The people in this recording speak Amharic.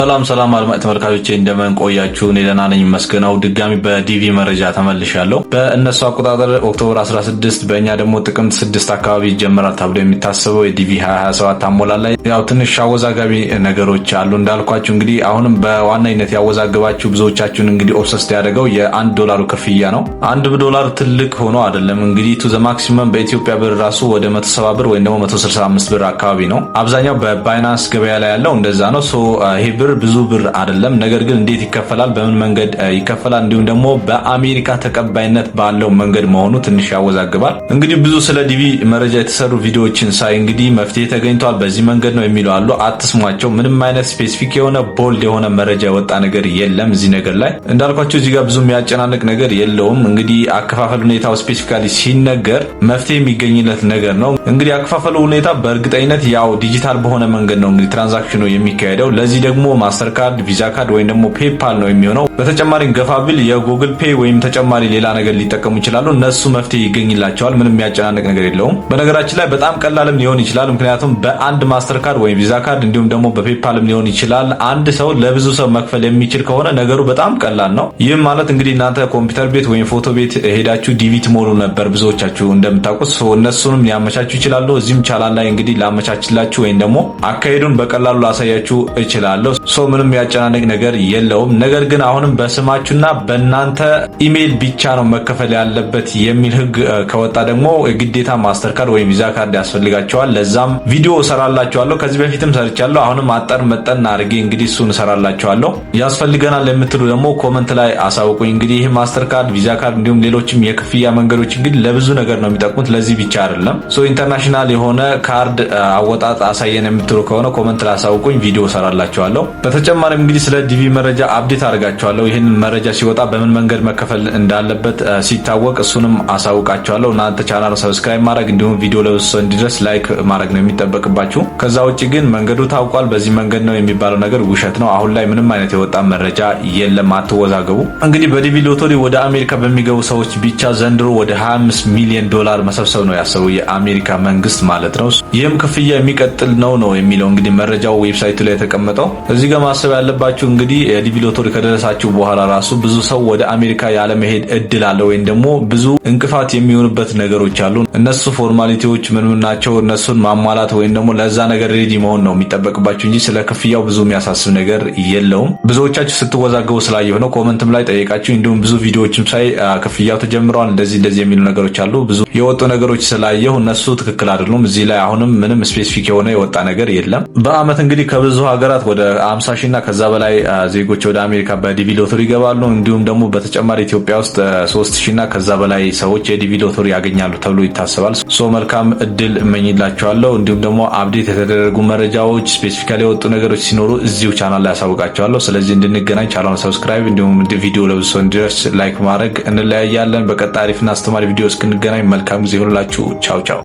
ሰላም አድማጭ ተመልካቾቼ እንደምን ቆያችሁ? እኔ ደህና ነኝ መስገናው። ድጋሚ በዲቪ መረጃ ተመልሻለሁ። በእነሱ አቆጣጠር ኦክቶበር 16 በእኛ ደግሞ ጥቅምት 6 አካባቢ ይጀምራል ተብሎ የሚታሰበው የዲቪ 2027 አሞላል ላይ ያው ትንሽ አወዛጋቢ ነገሮች አሉ። እንዳልኳችሁ እንግዲህ አሁንም በዋናነት ያወዛግባችሁ ብዙዎቻችሁን እንግዲህ ኦብሰስ ያደረገው $1 ክፍያ ነው። $1 ትልቅ ሆኖ አይደለም እንግዲህ ቱ ዘ ማክሲመም በኢትዮጵያ ብር ራሱ ወደ 170 ብር ወይም ደግሞ 165 ብር አካባቢ ነው። አብዛኛው በባይናንስ ገበያ ላይ ያለው እንደዛ ነው። ይሄ ብር ብዙ ብር አይደለም። ነገር ግን እንዴት ይከፈላል፣ በምን መንገድ ይከፈላል፣ እንዲሁም ደግሞ በአሜሪካ ተቀባይነት ባለው መንገድ መሆኑ ትንሽ ያወዛግባል። እንግዲህ ብዙ ስለ ዲቪ መረጃ የተሰሩ ቪዲዮዎችን ሳይ እንግዲህ መፍትሄ ተገኝቷል በዚህ መንገድ ነው የሚሉ አሉ። አትስሟቸው። ምንም አይነት ስፔሲፊክ የሆነ ቦልድ የሆነ መረጃ የወጣ ነገር የለም እዚህ ነገር ላይ። እንዳልኳቸው እዚህ ጋር ብዙ የሚያጨናንቅ ነገር የለውም። እንግዲህ አከፋፈል ሁኔታው ስፔሲፊካሊ ሲነገር መፍትሄ የሚገኝለት ነገር ነው። እንግዲህ አከፋፈሉ ሁኔታ በእርግጠኝነት ያው ዲጂታል በሆነ መንገድ ነው እንግዲህ ትራንዛክሽኑ የሚካሄደው። ለዚህ ደግሞ ማስተር ካርድ፣ ቪዛ ካርድ ወይም ደግሞ ፔፓል ነው የሚሆነው። በተጨማሪ ገፋብል የጉግል ፔይ ወይም ተጨማሪ ሌላ ነገር ሊጠቀሙ ይችላሉ። እነሱ መፍትሄ ይገኝላቸዋል። ምንም የሚያጨናንቅ ነገር የለውም። በነገራችን ላይ በጣም ቀላልም ሊሆን ይችላል። ምክንያቱም በአንድ ማስተር ካርድ ወይም ቪዛ ካርድ እንዲሁም ደግሞ በፔፓልም ሊሆን ይችላል። አንድ ሰው ለብዙ ሰው መክፈል የሚችል ከሆነ ነገሩ በጣም ቀላል ነው። ይህም ማለት እንግዲህ እናንተ ኮምፒውተር ቤት ወይም ፎቶ ቤት ሄዳችሁ ዲቪ ትሞሉ ነበር ብዙዎቻችሁ እንደምታውቁት። እነሱንም ሊያመቻቹ ይችላሉ። እዚህም ቻናል ላይ እንግዲህ ላመቻችላችሁ ወይም ደግሞ አካሄዱን በቀላሉ ላሳያችሁ እችላለሁ። ምንም ያጨናነቅ ነገር የለውም። ነገር ግን አሁንም በስማችሁና በእናንተ ኢሜል ብቻ ነው መከፈል ያለበት የሚል ህግ ከወጣ ደግሞ ግዴታ ማስተር ካርድ ወይም ቪዛ ካርድ ያስፈልጋቸዋል። ለዛም ቪዲዮ እሰራላችኋለሁ። ከዚህ በፊትም ሰርቻለሁ። አሁንም አጠር መጠን አድርጌ እንግዲህ እሱን እሰራላችኋለሁ። ያስፈልገናል የምትሉ ደግሞ ኮመንት ላይ አሳውቁኝ። እንግዲህ ይህ ማስተር ካርድ፣ ቪዛ ካርድ እንዲሁም ሌሎችም የክፍያ መንገዶች እንግዲህ ለብዙ ነገር ነው የሚጠቅሙት፣ ለዚህ ብቻ አይደለም። ኢንተርናሽናል የሆነ ካርድ አወጣጥ አሳየን የምትሉ ከሆነ ኮመንት ላይ አሳውቁኝ፣ ቪዲዮ እሰራላችኋለሁ። በተጨማሪም እንግዲህ ስለ ዲቪ መረጃ አፕዴት አድርጋቸዋለሁ። ይህንን መረጃ ሲወጣ በምን መንገድ መከፈል እንዳለበት ሲታወቅ እሱንም አሳውቃቸዋለሁ። እናንተ ቻናል ሰብስክራይብ ማድረግ እንዲሁም ቪዲዮ ለብዙ ሰው እንዲደርስ ላይክ ማድረግ ነው የሚጠበቅባችሁ። ከዛ ውጪ ግን መንገዱ ታውቋል፣ በዚህ መንገድ ነው የሚባለው ነገር ውሸት ነው። አሁን ላይ ምንም አይነት የወጣ መረጃ የለም። አትወዛገቡ። እንግዲህ በዲቪ ሎተሪ ወደ አሜሪካ በሚገቡ ሰዎች ብቻ ዘንድሮ ወደ $25 ሚሊዮን መሰብሰብ ነው ያሰበው የአሜሪካ መንግስት ማለት ነው። ይህም ክፍያ የሚቀጥል ነው የሚለው እንግዲህ መረጃው ዌብሳይቱ ላይ የተቀመጠው። እዚህ ጋር ማሰብ ያለባችሁ እንግዲህ የዲቪ ሎተሪ ከደረሳችሁ በኋላ ራሱ ብዙ ሰው ወደ አሜሪካ ያለ መሄድ እድል አለ ወይም ደግሞ ብዙ እንቅፋት የሚሆኑበት ነገሮች አሉ። እነሱ ፎርማሊቲዎች ምን ናቸው? እነሱን ማሟላት ወይም ደግሞ ለዛ ነገር ሬዲ መሆን ነው የሚጠበቅባችሁ እንጂ ስለ ክፍያው ብዙ የሚያሳስብ ነገር የለውም። ብዙዎቻችሁ ስትወዛገቡ ስላየሁ ነው። ኮመንትም ላይ ጠይቃችሁ እንዲሁም ብዙ ቪዲዮዎችም ሳይ ክፍያው ተጀምሯል እንደዚህ የሚሉ ነገሮች አሉ። ብዙ የወጡ ነገሮች ስላየሁ እነሱ ትክክል አይደሉም። እዚህ ላይ አሁንም ምንም ስፔሲፊክ የሆነ የወጣ ነገር የለም። በአመት እንግዲህ ከብዙ ሀገራት ወደ 50 ሺህ እና ከዛ በላይ ዜጎች ወደ አሜሪካ በዲቪ ሎተሪ ይገባሉ። እንዲሁም ደግሞ በተጨማሪ ኢትዮጵያ ውስጥ 3000 እና ከዛ በላይ ሰዎች የዲቪ ሎተሪ ያገኛሉ ተብሎ ይታሰባል። መልካም እድል እመኝላችኋለሁ። እንዲሁም ደግሞ አፕዴት የተደረጉ መረጃዎች ስፔሲፊካሊ የወጡ ነገሮች ሲኖሩ እዚሁ ቻናል ላይ ያሳውቃችኋለሁ። ስለዚህ እንድንገናኝ ቻናሉን ሰብስክራይብ እንዲሁም ቪዲዮ ለብዙ ሰው እንዲደርስ ላይክ ማድረግ እንለያያለን። በቀጣይ አሪፍና አስተማሪ ቪዲዮ እስክንገናኝ መልካም ጊዜ ይሁንላችሁ። ቻው ቻው።